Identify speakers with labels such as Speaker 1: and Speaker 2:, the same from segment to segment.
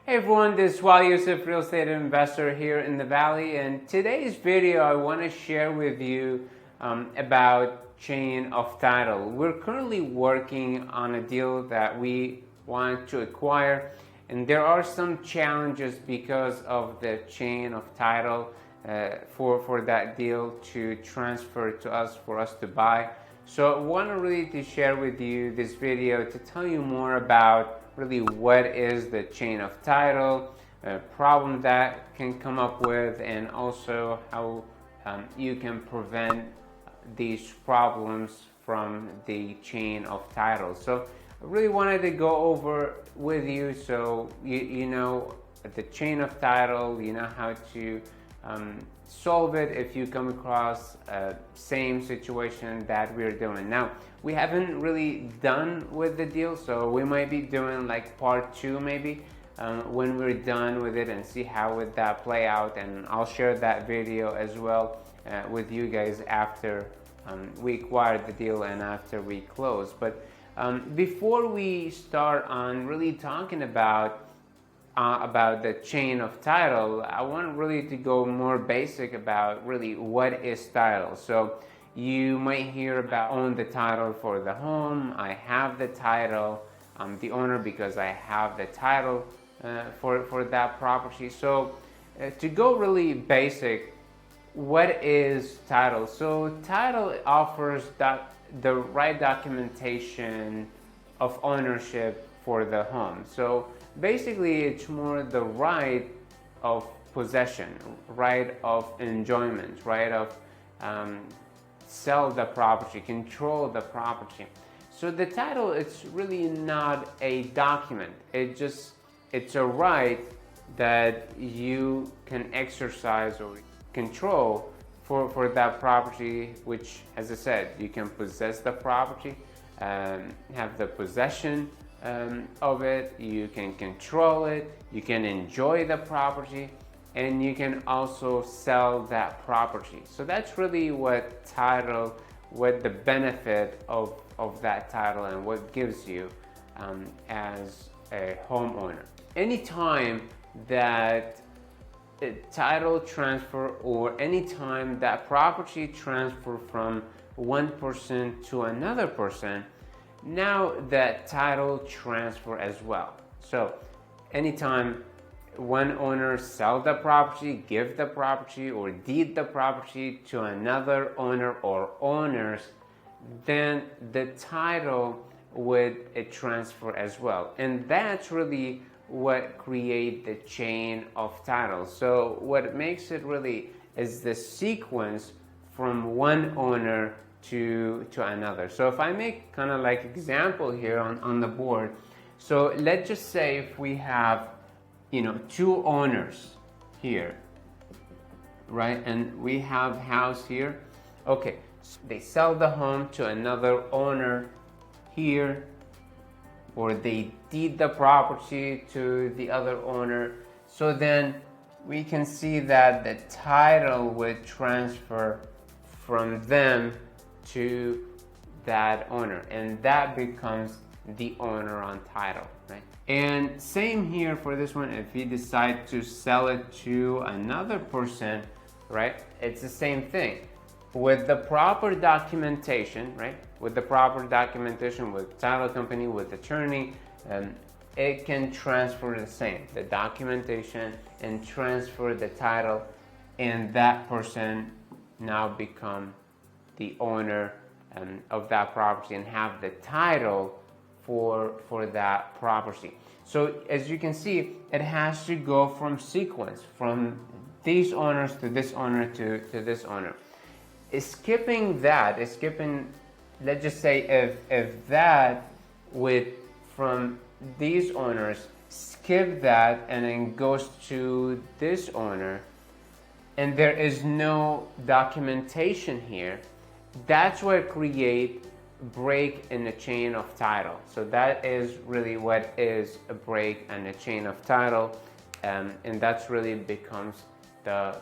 Speaker 1: Hey everyone, this is Waleed Yousif, real estate investor here in the Valley, and today's video I want to share with you about chain of title. We're currently working on a deal that we want to acquire, and there are some challenges because of the chain of title for that deal to transfer to us, for us to buy. So I want to really to share with you this video to tell you more about really what is the chain of title, problem that can come up with, and also how you can prevent these problems from the chain of title. So I really wanted to go over with you so you know the chain of title, you know how to solve it if you come across same situation that we're doing. Now, we haven't really done with the deal, so we might be doing like part 2 maybe when we're done with it and see how would that play out, and I'll share that video as well with you guys after we acquire the deal and after we close. But before we start on really talking about the chain of title, I want really to go more basic about really what is title. So you might hear about own the title for the home. I have the title. I'm the owner because I have the title for that property. So to go really basic, what is title? So title offers the right documentation of ownership for the home. So basically it's more the right of possession, right of enjoyment, right of sell the property, control the property. So the title, it's really not a document. It's a right that you can exercise or control for that property, which, as I said, you can possess the property, have the possession of it, you can control it, you can enjoy the property, and you can also sell that property. So that's really what title, what the benefit of that title and what gives you as a homeowner. Anytime that a title transfer or anytime that property transfer from one person to another person, now that title transfer as well. So anytime one owner sell the property, give the property, or deed the property to another owner or owners, then the title would transfer as well. And that's really what create the chain of title. So what makes it really is the sequence from one owner to another. So if I make kind of like example here on the board, so let's just say if we have, you know, 2 owners here, right? And we have house here. Okay, so they sell the home to another owner here, or they deed the property to the other owner. So then we can see that the title would transfer from them to that owner, and that becomes the owner on title, right? And same here for this one. If you decide to sell it to another person, right, it's the same thing with the proper documentation, right? With the proper documentation, with title company, with attorney, it can transfer the same, the documentation, and transfer the title, and that person now become the owner of that property and have the title for that property. So as you can see, it has to go from sequence, from these owners to this owner to this owner. Skipping that, let's just say if that with from these owners, skip that and then goes to this owner, and there is no documentation here, that's what create break in the chain of title. So that is really what is a break in the chain of title, and that's really becomes the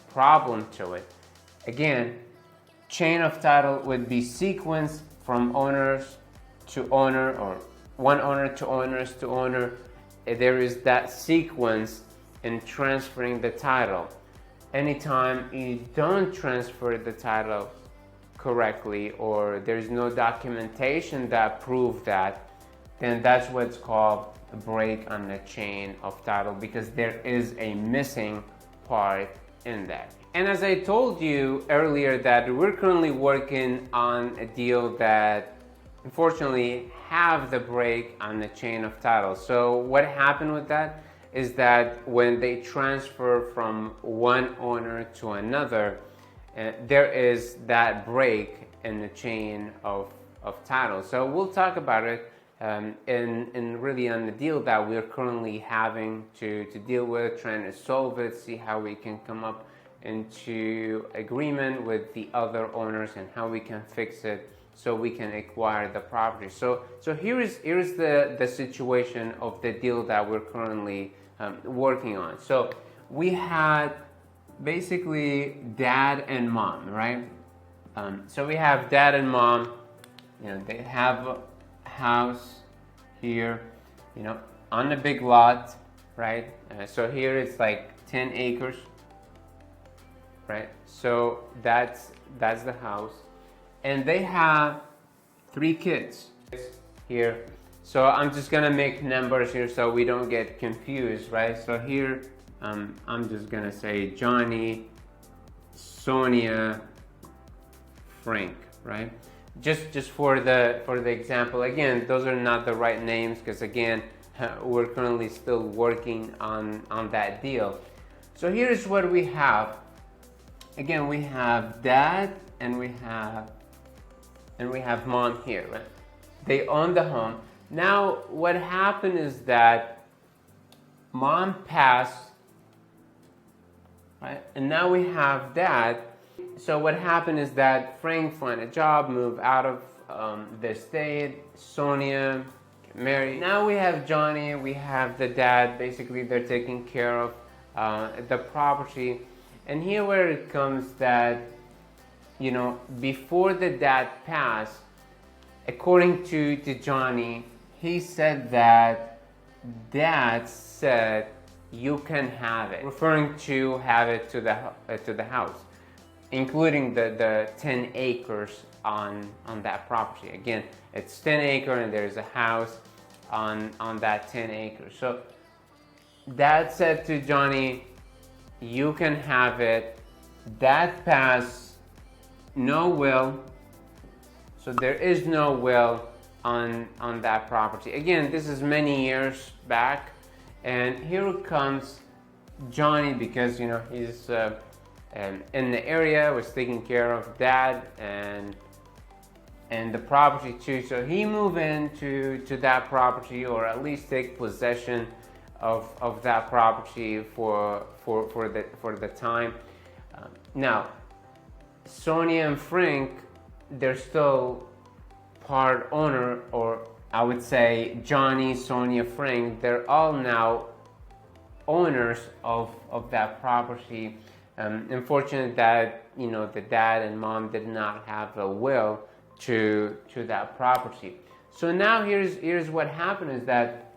Speaker 1: problem to it. Again, chain of title would be sequence from owners to owner, or one owner to owners to owner, there is that sequence in transferring the title. Anytime you don't transfer the title correctly, or there's no documentation that proves that, then that's what's called a break on the chain of title, because there is a missing part in that. And as I told you earlier, that we're currently working on a deal that unfortunately have the break on the chain of title. So what happened with that is that when they transfer from one owner to another, there is that break in the chain of title. So we'll talk about it in really on the deal that we're currently having to deal with, trying to solve it, see how we can come up into agreement with the other owners and how we can fix it so we can acquire the property. So here's the situation of the deal that we're currently working on. So we had basically dad and mom, right? So we have dad and mom, they have a house here, on the big lot, right? So here it's like 10 acres, right? So that's the house, and they have 3 kids here. So I'm just gonna make numbers here so we don't get confused, right? So here I'm just gonna say Johnny, Sonia, Frank, right? Just for the example. Again, those are not the right names, because again, we're currently still working on that deal. So here's what we have. Again, we have dad and we have mom here, right? They own the home. Now what happened is that mom passed, right? And now we have dad. So what happened is that Frank find a job, move out of the state, Sonia get married. Now we have Johnny, we have the dad. Basically they're taking care of the property. And here where it comes that, before the dad passed, according to Johnny, he said that dad said you can have it, referring to have it to the house, including the 10 acres on that property. Again, it's 10 acres and there's a house on that 10 acres. So dad said to Johnny, you can have it. Dad passed, no will. So there is no will on that property. Again, this is many years back, and here comes Johnny, because he's in the area, was taking care of dad and the property too. So he moved into that property, or at least take possession of that property for the time. Now Sonia and Frank, they're still part owner, or I would say Johnny, Sonia, Frank, they're all now owners of that property. Unfortunate that the dad and mom did not have a will to that property. So now here's what happened is that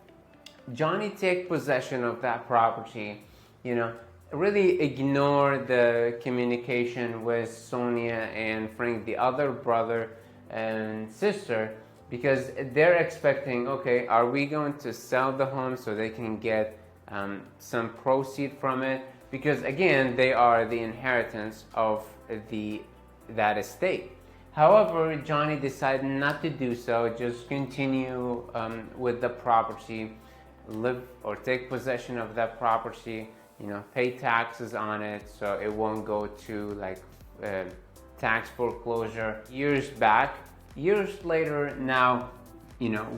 Speaker 1: Johnny take possession of that property, really ignore the communication with Sonia and Frank, the other brother and sister, because they're expecting, okay, are we going to sell the home so they can get some proceed from it? Because again, they are the inheritance of that estate. However, Johnny decided not to do so, just continue with the property, live or take possession of that property, pay taxes on it so it won't go to like tax foreclosure. Years later, now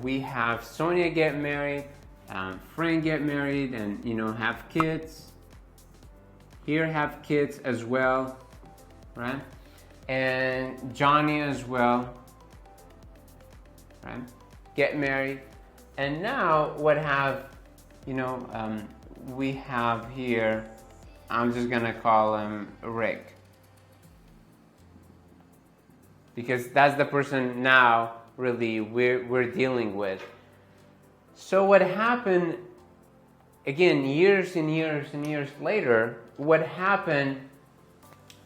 Speaker 1: we have Sonia get married, Frank get married, and have kids. Here have kids as well, right? And Johnny as well, right? Get married. And now what have we have here, I'm just gonna call him Rick, because that's the person now really we're dealing with. So what happened again, years and years and years later, what happened,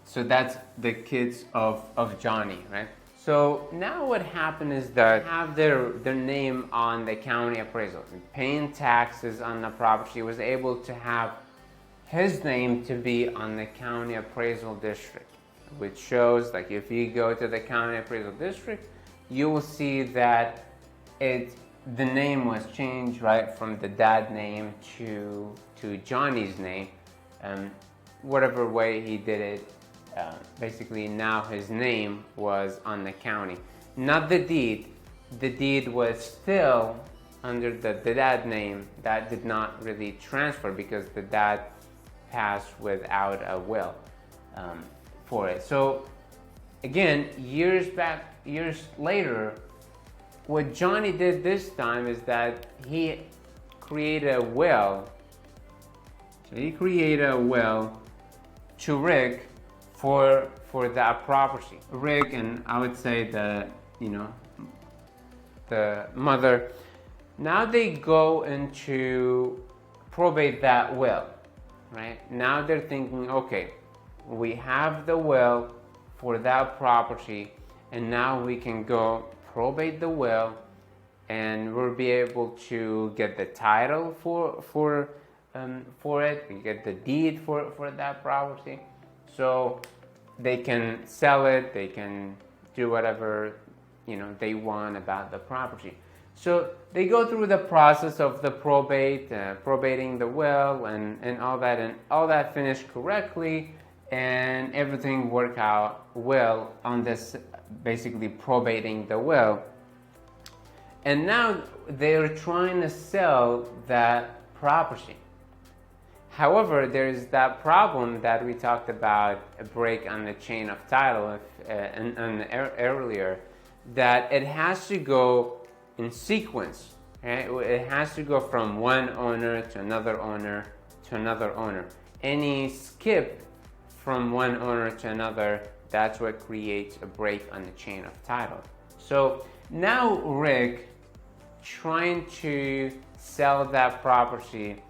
Speaker 1: so that's the kids of Johnny, right? So now what happened is that have their name on the county appraisal, paying taxes on the property, was able to have his name to be on the county appraisal district, which shows, like, if you go to the county appraisal district, you will see that the name was changed, right, from the dad name to Johnny's name, whatever way he did it. Basically now his name was on the county, not the deed. The deed was still under the dad name. That did not really transfer because the dad passed without a will for it. So again, years later, what Johnny did this time is that he created a will. So he created a will to Rick for that property. Rick, and I would say the mother, now they go into probate that will, right? Now they're thinking, okay, we have the will for that property, and now we can go probate the will, and we'll be able to get the title for it. We get the deed for that property, so they can sell it. They can do whatever they want about the property. So they go through the process of the probating the will and all that finished correctly, and everything worked out well on this, basically probating the will. And now they're trying to sell that property. However, there's that problem that we talked about, a break on the chain of title earlier, that it has to go in sequence. Right? It has to go from one owner to another owner to another owner. Any skip from one owner to another, that's what creates a break on the chain of title. So now Rick, trying to sell that property,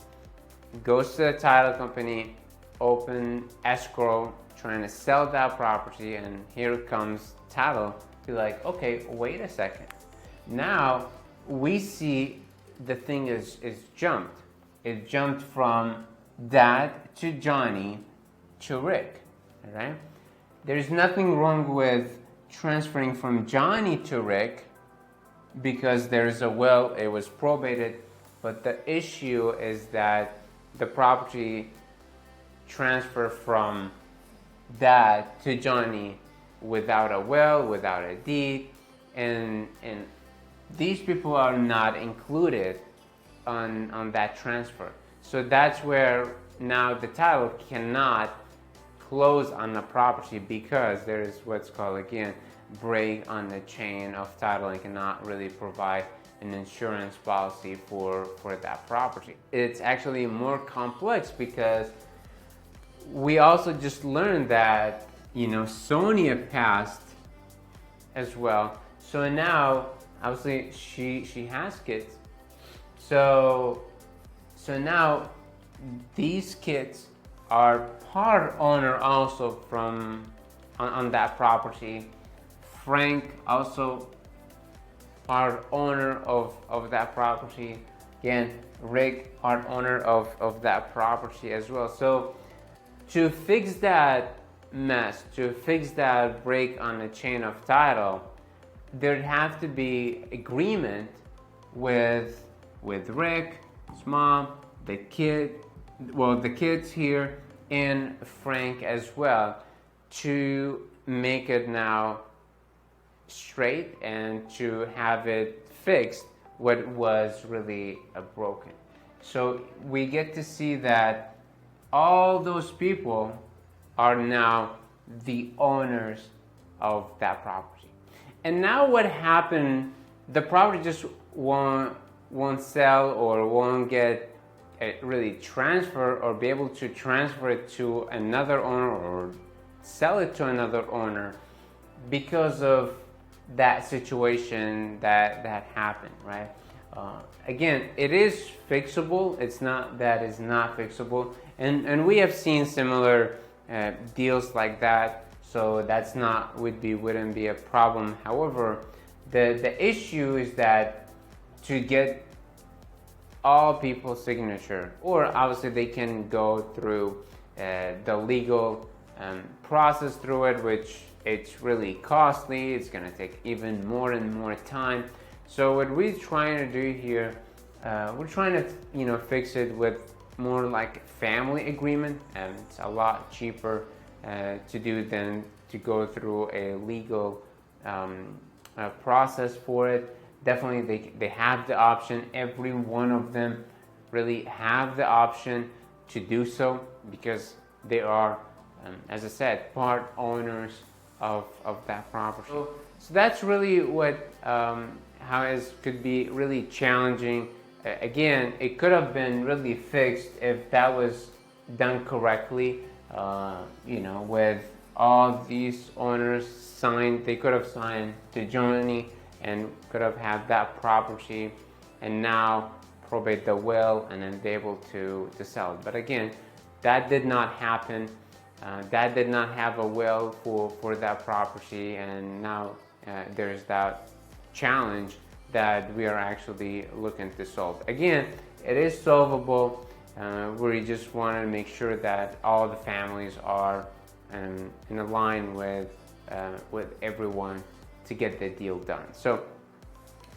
Speaker 1: goes to the title company, open escrow, trying to sell that property, and here comes title. Be like, okay, wait a second. Now we see the thing is jumped. It jumped from Dad to Johnny to Rick, right? There's nothing wrong with transferring from Johnny to Rick because there's a will, it was probated, but the issue is that the property transferred from Dad to Johnny without a will, without a deed, and these people are not included on that transfer. So that's where now the title cannot close on the property because there is what's called, again, break on the chain of title, and cannot really provide an insurance policy for that property. It's actually more complex because we also just learned that Sonia passed as well. So now obviously she has kids. So now these kids are part owner also on that property. Frank also part owner of that property. Again, Rick part owner of that property as well. So to fix that mess, to fix that break on the chain of title, there'd have to be agreement with Rick, his mom, the kids here, and Frank as well, to make it now straight and to have it fixed what was really broken. So we get to see that all those people are now the owners of that property. And now what happened, the property just won't sell or won't get really transfer or be able to transfer it to another owner or sell it to another owner because of that situation that happened, right? Again, it is fixable. It's not that it's not fixable, and we have seen similar deals like that. So that's not wouldn't be a problem. However, the issue is that to get all people's signature, or obviously they can go through the legal process through it, which it's really costly. It's going to take even more and more time. So what we're trying to do here, we're trying to fix it with more like family agreement, and it's a lot cheaper to do than to go through a legal process for it. Definitely they have the option. Every one of them really have the option to do so, because they are, as I said, part owners of that property. So that's really what how it could be really challenging. Again, it could have been really fixed if that was done correctly. With all these owners signed, they could have signed the jointly and could have had that property, and now probate the will and then be able to sell it. But again, that did not happen. That did not have a will for that property, and now there's that challenge that we are actually looking to solve. Again, it is solvable. We just want to make sure that all the families are in a line with everyone to get the deal done. So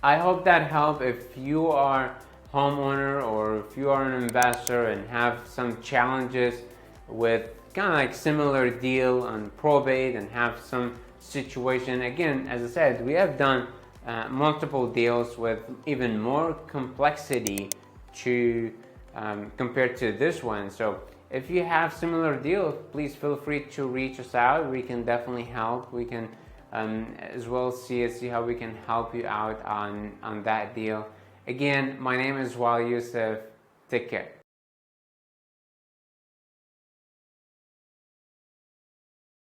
Speaker 1: I hope that helped. If you are homeowner or if you are an investor and have some challenges with kind of like similar deal on probate and have some situation, again, as I said, we have done multiple deals with even more complexity to compared to this one. So if you have similar deals, please feel free to reach us out. We can definitely help. We can as well see how we can help you out on that deal. Again, my name is Waleed Yousif. Take care.